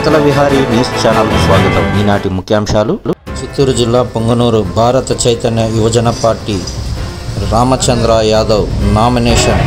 అతల Vihari news ఛానల్కు స్వాగతం. ఈనాటి ముఖ్యాంశాలు. చిత్తూరు జిల్లా పొంగనూరు భారత చైతన్య యువజన పార్టీ రామచంద్ర యాదవ్ నామినేషన్.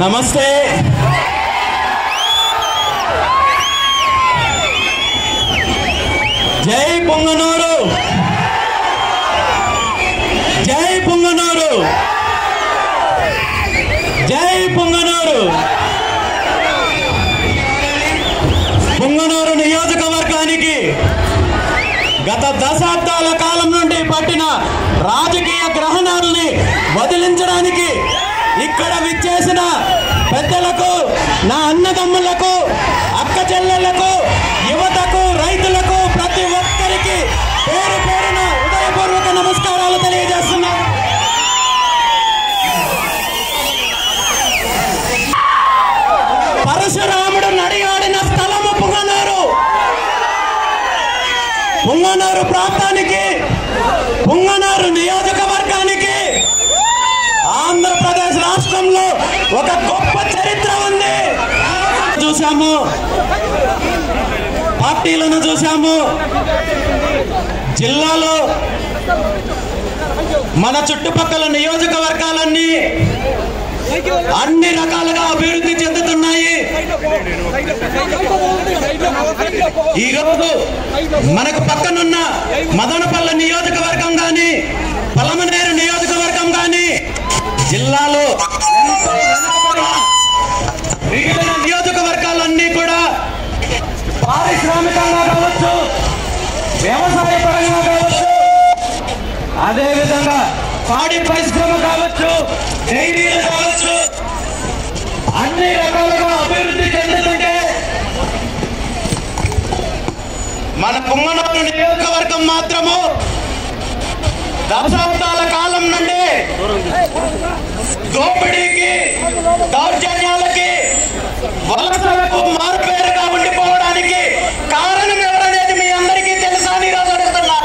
నమస్తే. జై పొంగనూరు, జై పొంగనూరు, జై పొంగనూరు. పొంగనూరు నియోజకవర్గానికి గత దశాబ్దాల కాలం నుండి పట్టిన రాజకీయ గ్రహణాలని వదిలించడానికి ఇక్కడ విచ్చేసిన పెద్దలకు, నా అన్నదమ్ములకు, అక్క చెల్లెళ్లకు, యువతకు, రైతులకు, ప్రతి ఒక్కరికి పేరు పేరున హృదయపూర్వక నమస్కారాలు తెలియజేస్తున్నా. పరశురాముడు నడియాడిన స్థలము పొంగనూరు. పొంగనూరు ప్రాంతానికి, పొంగనూరు నియోజకవర్గానికి ఆంధ్రప్రదేశ్ రాష్ట్రంలో ఒక గొప్ప చరిత్ర ఉంది. చూసాము, పార్టీలను చూసాము. జిల్లాలో మన చుట్టుపక్కల నియోజకవర్గాలన్నీ అన్ని రకాలుగా అభివృద్ధి చెందుతున్నాయి. ఈరోజు మనకు పక్కనున్న మదనపల్లి నియోజకవర్గం కానీ, పలమనేరు నియోజకవర్గం కానీ జిల్లాలో మిగిలిన నియోజకవర్గాలన్నీ కూడా పారిశ్రామికంగా కావచ్చు, వ్యవసాయ పరంగా కావచ్చు, అదేవిధంగా పాడి పరిశ్రమ కావచ్చు, డైరీలు కావచ్చు, అన్ని రకాలుగా అభివృద్ధి చెందుతుంటే మన పుంగనూరు నియోజకవర్గం మాత్రము దశాబ్దాల కాలం నుండి దోపిడీకి, దౌర్జన్యాలకి, వలసలకు మారుపేరుగా ఉండిపోవడానికి కారణం ఎవరనేది మీ అందరికీ తెలుసా అని ఈరోజు అడుగుతున్నా.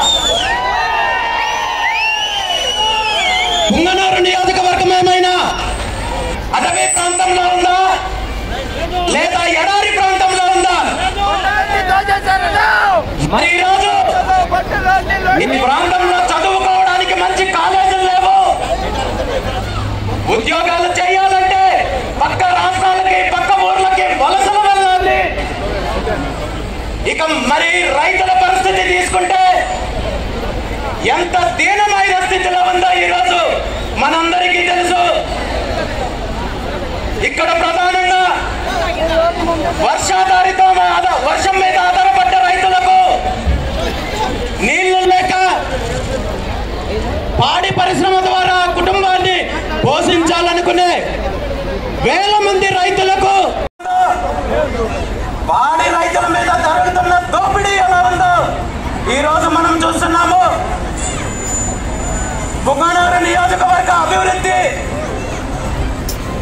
పుంగనూరు నియోజకవర్గం ఏమైనా అటవీ ప్రాంతంలో ఉందా లేదా ఎడారి ప్రాంతంలో ఉందా? మరి ఈరోజు ఈ ప్రాంతంలో చదువుకోవడానికి మంచి కాలేజీలు లేవు. ఉద్యోగాలు చేయాలంటే పక్క రాష్ట్రాలకి, పక్క ఊర్లకి వలసలు వెళ్ళాలి. ఇక మరి రైతుల పరిస్థితి తీసుకుంటే ఎంత దీనమైన స్థితిలో ఉందో ఈరోజు మనందరికీ తెలుసు. ఇక్కడ ప్రధానంగా వర్షం మీద ఆధారపడ్డ రైతులకు నీళ్లు లేక పాడి పరిశ్రమ ద్వారా కుటుంబాన్ని పోషించాలనుకునే వేల మంది రైతులకు పాడి రైతుల మీద జరుగుతున్న దోపిడీ ఎలా ఉందో ఈరోజు మనం చూస్తున్నాము. పుంగనూరు నియోజకవర్గ అభివృద్ధి,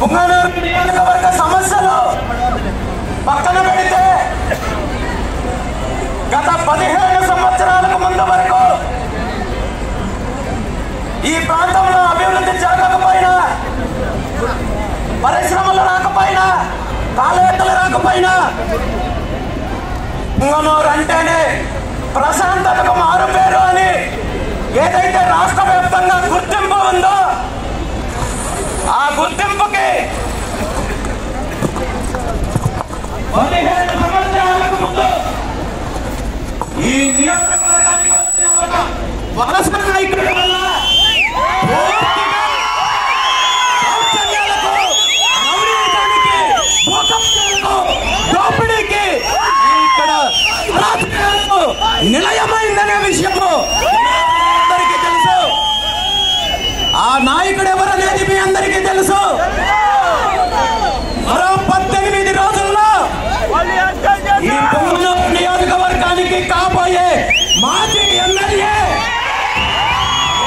పుంగనూరు నియోజకవర్గ సమస్యలు పక్కన పెడితే గత 15 సంవత్సరాలకు ముందు వరకు ఈ ప్రాంతంలో అభివృద్ధి జరగకపోయినా, పరిశ్రమలు రాకపోయినా, కాలేజీలు రాకపోయినా పుంగనూరు అంటేనే ప్రశాంతతకు మారుపేరు అని ఏదైతే రాష్ట్ర వ్యాప్తంగా గుర్తింపు ఉందో ఆ గుర్తింపుకి 15 సంవత్సరాలకు ముందు ఈ నియోజకవర్గానికి వచ్చిన ఒక వలస నాయకుడి వల్ల దోపిడీకి ఇక్కడ నిలయమైందనే విషయము అందరికీ తెలుసు. ఆ నాయకుడు ఎవరనేది మీ అందరికీ తెలుసు. మరో 18 రోజుల్లో ఈ పుంగనూరు నియోజకవర్గానికి కాబోయే మాజీ ఎమ్మెల్యే,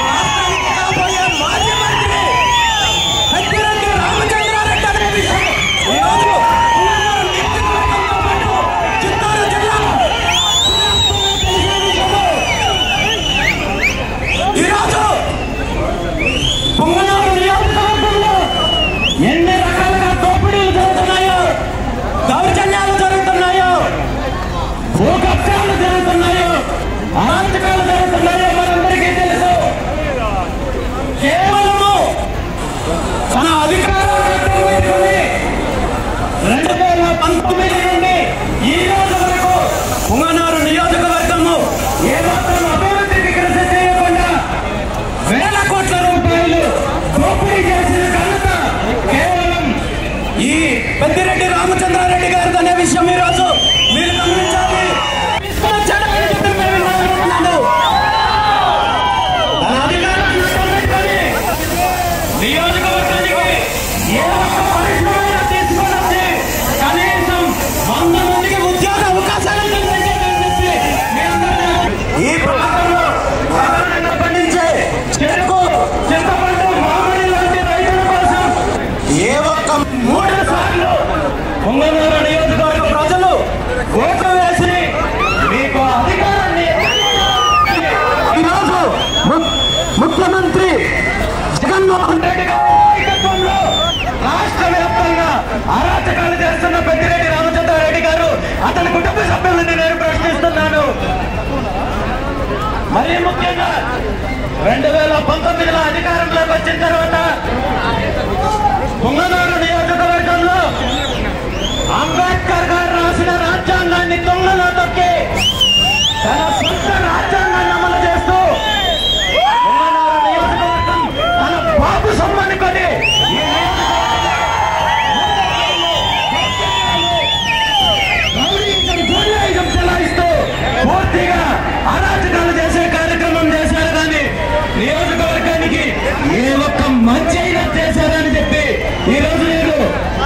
రాష్ట్రానికి కాబోయే మాజీ మంత్రి పెద్దిరెడ్డి రామచంద్రారెడ్డి అనే విషయం ఈరోజు చిత్తూరు జిల్లా ఈరోజు పుంగనూరు నియోజకవర్గంలో ఎన్ని రకాలుగా దోపిడీలు జరుగుతున్నాయో, దౌర్జన్యాలు జరుగుతున్నాయో, భూకబ్జాలు జరుగుతున్నాయో, అరాచకాలు జరుగుతున్నాయో మనందరికీ తెలుసు. కేవలము తన అధికారాన్ని 2019 నుండి ఈ రోజు వరకు పుంగనూరు నియోజకవర్గము ఏమాత్రం అభివృద్ధికి కృషి చేయకుండా వేల కోట్ల రూపాయలు దోపిడీ చేసిన ఘనత కేవలం ఈ పెద్దిరెడ్డి రామచంద్రారెడ్డి గారిది అనే విషయం ఈరోజు మీరు గమనించాలి. తన అధికారాన్ని పెట్టుకొని నియోజకవర్గానికి ఏ ఒక్క పరిశ్రమ తీసుకొని వచ్చి కనీసం 100 మందికి ఉద్యోగ అవకాశాలు కల్పించాలని చెప్పి ఈ ప్రాంతంలో ప్రధానంగా పండించే చెరుకు, చింతపండు, మామిడి లాంటి రైతుల కోసం ఏ ఒక్క 3 సార్లు పుంగనూరు నియోజకవర్గ ప్రజలు ఓట్లు వేసి మీకు అధికారాన్ని ఈరోజు ముఖ్యమంత్రి జగన్మోహన్ రెడ్డి గారి నాయకత్వంలో రాష్ట్ర వ్యాప్తంగా అరాచకాలు చేస్తున్న పెద్దిరెడ్డి రామచంద్రారెడ్డి గారు, అతని కుటుంబ సభ్యులని నేను ప్రశ్నిస్తున్నాను. మరీ ముఖ్యంగా 2019లో అధికారంలోకి వచ్చిన తర్వాత పుంగనూరు నియోజకవర్గంలో అంబేద్కర్ గారు రాసిన రాజ్యాంగాన్ని తొంగలో తొక్కి తన సొంత రాజ్యాంగాన్ని అమలు చేస్తూ పుంగనూరు నియోజకవర్గం తన బాబు సొమ్మనుకొని చెలాయిస్తూ పూర్తిగా అరాచకాలు చేసే కార్యక్రమం చేశారు. కానీ నియోజకవర్గానికి ఏ ఒక్క మంచి అయినా చేశారని చెప్పి ఈ రోజు నేను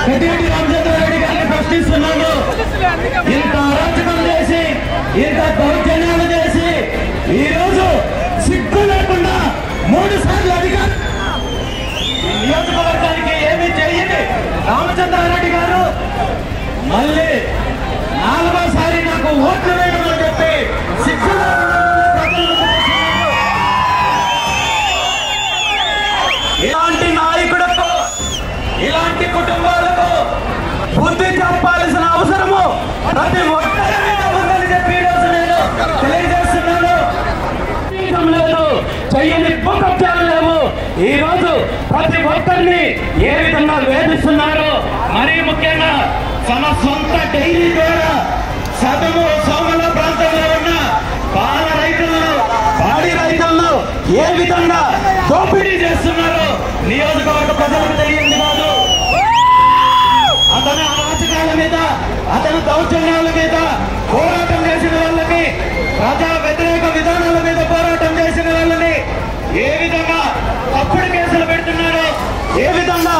పెద్దిరెడ్డి రామచంద్రారెడ్డి గారిని ప్రశ్నిస్తున్నాను. ఇంత అరాచకం చేసి ఇంత దౌర్జన్యం మళ్ళీ నాలుగోసారి నాకు ఓట్లు వేయమని చెప్పి ఇలాంటి నాయకులకు, ఇలాంటి కుటుంబాలకు బుద్ధి చెప్పాల్సిన అవసరము ప్రతి ఒక్కరి మీద ఉందని చెప్పి ఈరోజు నేను తెలియజేస్తున్నాను. లేదు, చెయ్యని భూకబ్జాలు లేవు. ఈ రోజు ప్రతి ఒక్కరిని ఏ విధంగా వేధిస్తున్నారు, మరీ ముఖ్యంగా తమ సొంత డైరీ ద్వారా సదము సోమల ప్రాంతంలో ఉన్న పాల రైతులను, పాడి రైతులను ఏ విధంగా దోపిడీ చేస్తున్నారు నియోజకవర్గ ప్రజలకు తెలియంది కాదు. అతని అరాచకాల మీద, అతని దౌర్జన్యాల మీద పోరాటం చేసిన వాళ్ళకి, ప్రజా వ్యతిరేక విధానాల మీద పోరాటం చేసిన వాళ్ళని ఏ విధంగా తప్పుడు కేసులు పెడుతున్నారు, ఏ విధంగా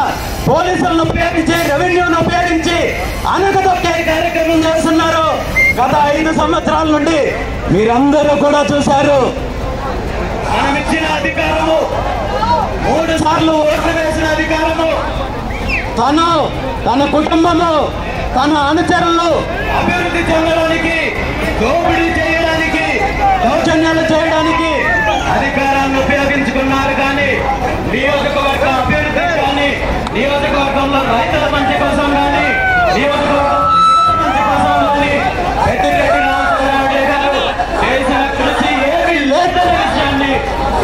పోలీసులను ఉపయోగించి, రెవెన్యూను ఉపయోగించి అనగదొక్కే కార్యక్రమం చేస్తున్నారు. గత 5 సంవత్సరాల నుండి మీరందరూ కూడా చూశారు. మనం ఇచ్చిన అధికారము, 3 సార్లు ఓట్లు వేసిన అధికారము, తన కుటుంబము, తన అనుచరులు అభివృద్ధి చెందడానికి, దోపిడీ చేయడానికి, దౌర్జన్యాలు చేయడానికి అధికారాన్ని ఉపయోగించుకున్నారు. కానీ నియోజకవర్గ అభివృద్ధి కానీ, నియోజకవర్గంలో రైతుల మంచి కోసం కానీ, నియోజకవర్గం మంచి కోసం కానీ పెద్దిరెడ్డి రామచంద్రారెడ్డి గారు చేసిన కృషి ఏమీ లేదనే విషయాన్ని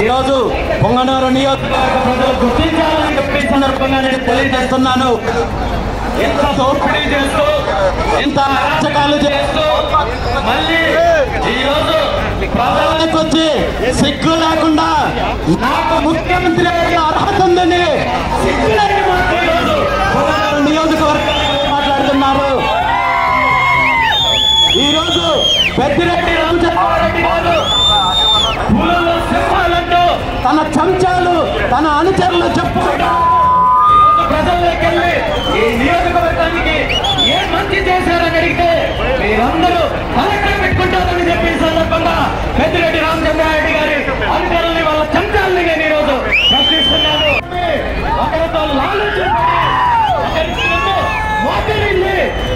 ఈరోజు పొంగనూరు నియోజకవర్గ ప్రజలు గుర్తించాలని చెప్పి సందర్భంగా నేను తెలియజేస్తున్నాను. ఇంత దోపిడీ చేస్తూ, ఇంత అరాచకాలు చేస్తూ మళ్ళీ ఈరోజు ప్రజలకు వచ్చి సిగ్గు లేకుండా నాకు ముఖ్యమంత్రి అయ్యే అర్హత ఉందని నియోజకవర్గం మాట్లాడుతున్నారు. ఈరోజు పెద్దిరెడ్డి రామచంద్రారెడ్డి గారు సింహాలంటూ తన చెంచాలు, తన అనుచరులు చెప్పుకుంటూ ప్రజల్లోకి వెళ్ళి ఈ నియోజకవర్గానికి ఏ మంచి చేశారని అడిగితే మీరందరూ కలెక్టర్ పెట్టుకుంటారని చెప్పి సందర్భంగా పెద్దిరెడ్డి రామచంద్రారెడ్డి గారి అధికారుల్ని, వాళ్ళ చెంచాలని నేను ఈరోజు ప్రశ్నిస్తున్నాను. ఒకరితో మోదీ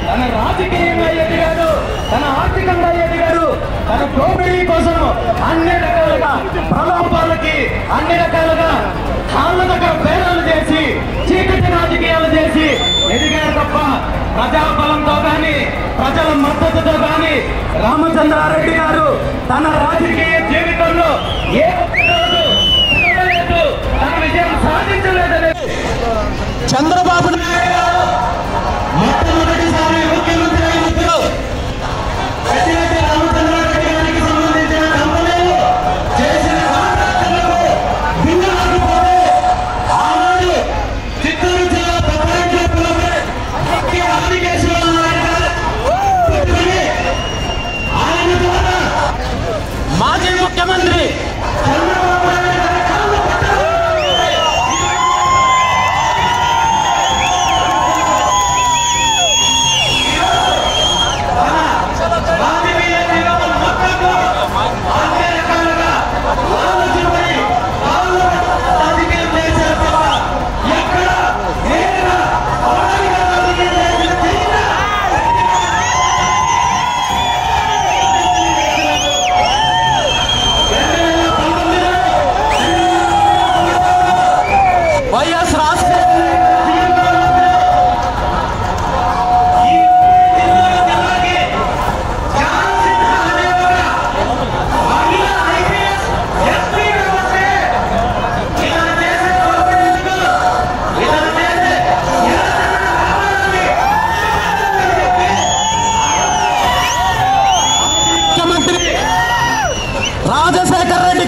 తన రాజకీయంగా ఎదిగాడు, తన ఆర్థికంగా ఎదిగాడు, తన దోపిడీ కోసం అన్ని రకాలుగా ప్రలోభాలకి, అన్ని రకాలుగా కాళ్ళ దగ్గర పేరాలు చేసి, చీకటి రాజకీయాలు చేసి ఎదిగారు తప్ప ప్రజాబలంతో కానీ, ప్రజల మద్దతుతో కానీ రామచంద్రారెడ్డి గారు తన రాజకీయ జీవితంలో ఏ రోజు తన విజయం సాధించలేదని చంద్రబాబు నాయుడు గారు మొట్టమొదటిసారి ముఖ్యమంత్రి అయినప్పుడు పెద్దిరెడ్డి రామచంద్రారెడ్డి గారికి సంబంధించిన కంపెనీలు చేసిన కాంట్రాక్టులకు బిల్లులకపోతే ఆనాడు చిత్తూరు జిల్లా ప్రపంచంలోనే ముఖ్య అప్లికేషన్లు ఆయన ద్వారా మాజీ ముఖ్యమంత్రి చంద్రబాబు నాయుడు గారి కాళ్ళు పట్టారు. రాజశేఖర్ రెడ్డి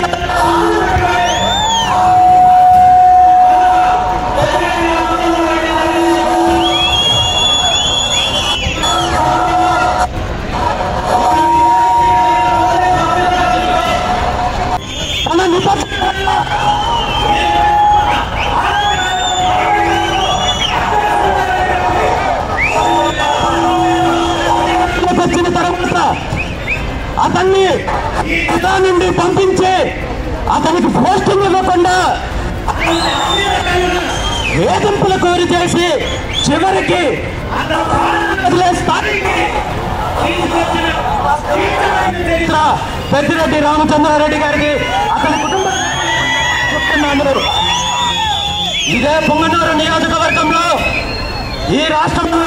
తన వచ్చిన తర్వాత అతన్ని నుండి పంపించి అతనికి పోస్టింగ్ ఇవ్వకుండా వేధింపులకు గురి చేసి చివరికి స్థాయికి తీసుకొచ్చిన చరిత్ర పెద్దిరెడ్డి రామచంద్రారెడ్డి గారికి అతని కుటుంబం చెప్తున్నాను. ఇదే పొంగనూరు నియోజకవర్గంలో ఈ రాష్ట్రంలో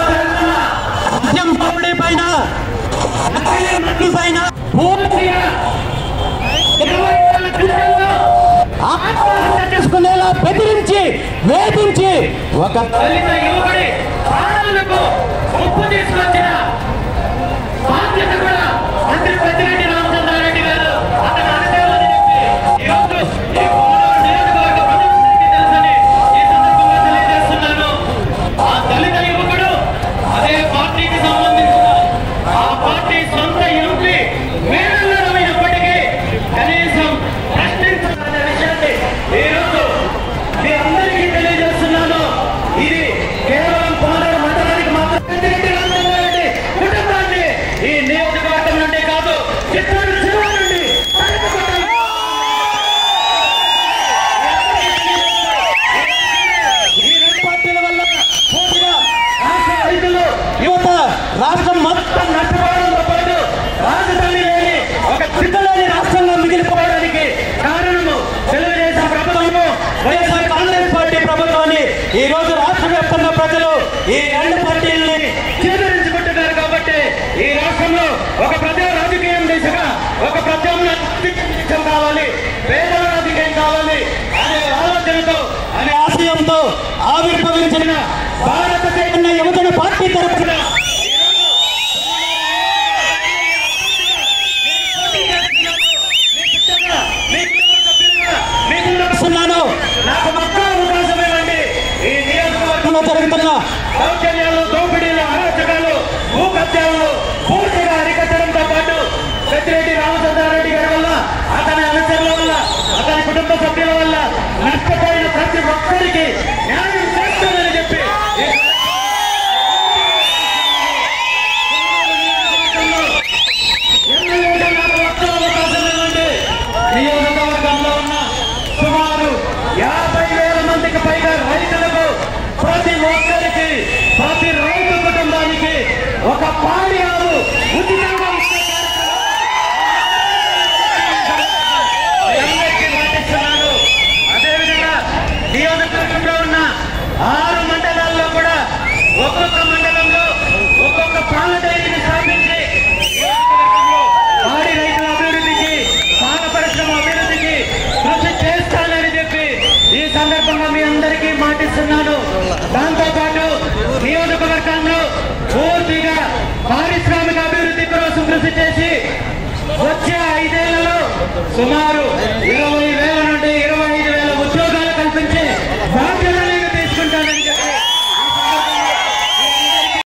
మద్యం పంపిణీ పైన ఆత్మహత్య చేసుకునేలా బెదిరించి వేధించి ఒక దళిత యువకుడి ప్రాణాలకు ముప్పు తీసుకొచ్చిన బాధ్యత కూడా మంత్రి పెద్దిరెడ్డి రామచంద్రారెడ్డి గారు అతను అనుభవాలని చెప్పి ఈరోజు ఈ పొంగనూరు నియోజకవర్గ ప్రజలందరికీ తెలుసని ఈ సందర్భంగా తెలియజేస్తున్నాను. ఆ దళిత యువకుడు అదే పార్టీకి సంబంధించిన ఆ పార్టీ సొంత ఎంపీ మేనల్లుడమైనప్పటికీ కనీసం ప్రశ్నించాలనే విషయాన్ని ఈరోజు మీ అందరికీ తెలియజేస్తున్నాను. ఇది కేవలం పొంగనూరు మండలానికి మాత్రమే పెద్దిరెడ్డి రామచంద్రారెడ్డి కుటుంబాన్ని ఈ నియోజకవర్గం నుండి కాదు, చిత్తూరు జిల్లా నుండి ఈ రెండు పార్టీల వల్ల పూర్తిగా రాష్ట్ర రైతులు యువత రాష్ట్రం మొత్తం నష్టపోవడంతో పాటు రాజధాని లేని ఒక చిత్తలేని రాష్ట్రంలో మిగిలిపోవడానికి కారణము తెలుగుదేశం ప్రభుత్వము, వైఎస్ఆర్ కాంగ్రెస్ పార్టీ ప్రభుత్వాన్ని ఈ రోజు రాష్ట్ర వ్యాప్తంగా ప్రజలు ఈ రెండు పార్టీలని చేదరించుకుంటున్నారు. కాబట్టి ఈ రాష్ట్రంలో ఒక ప్రజా రాజకీయం దిశగా ఒక ప్రత్యామ్నాయం కావాలి, పేదల రాజకీయం కావాలి అనే ఆలోచనతో అనే ఆశయంతో ఆవిర్భవించిన భారత చైతన్య యువజన పార్టీ తరఫున నాకు ఒక్క అవకాశం ఇవ్వండి. ఈ నియోజకవర్గంలో జరుగుతున్న దౌర్జన్యాలు, దోపిడీలు, అరాచకాలు, భూకబ్జాలను పూర్తిగా అరికట్టడంతో పాటు పెద్దిరెడ్డి రామచంద్రారెడ్డి గారి వల్ల, అతని అనుచరుల వల్ల, అతని కుటుంబ సభ్యుల వల్ల నష్టపోయిన ప్రతి ఒక్కరికి న్యాయం చేస్తానని చెప్పి ఎమ్మెల్యేగా నాకు ఒక్క అవకాశం ఇవ్వండి. నియోజకవర్గంలో ఉన్న సుమారు 50,000 మందికి పైగా రైతులకు ప్రతి ఒక్కరికి, ప్రతి రైతు కుటుంబానికి ఒక పాడి ఆవు ఉచితంగా ఇచ్చే అందరికీ పాటిస్తున్నాను. అదేవిధంగా నియోజకవర్గంలో ఉన్న 6 మండలాల్లో కూడా ఒక్కొక్క మండలంలో ఒక్కొక్క పాల డైరీని స్థాపించి నియోజకవర్గంలో పాడి రైతుల అభివృద్ధికి, పాల పరిశ్రమ అభివృద్ధికి కృషి చేస్తానని చెప్పి ఈ సందర్భంగా మీ అందరికీ మాటిస్తున్నాను. దాంతోపాటు నియోజకవర్గంలో పూర్తిగా పారిశ్రామిక అభివృద్ధి కోసం కృషి చేసి వచ్చే 5 ఏళ్లలో సుమారు 20,000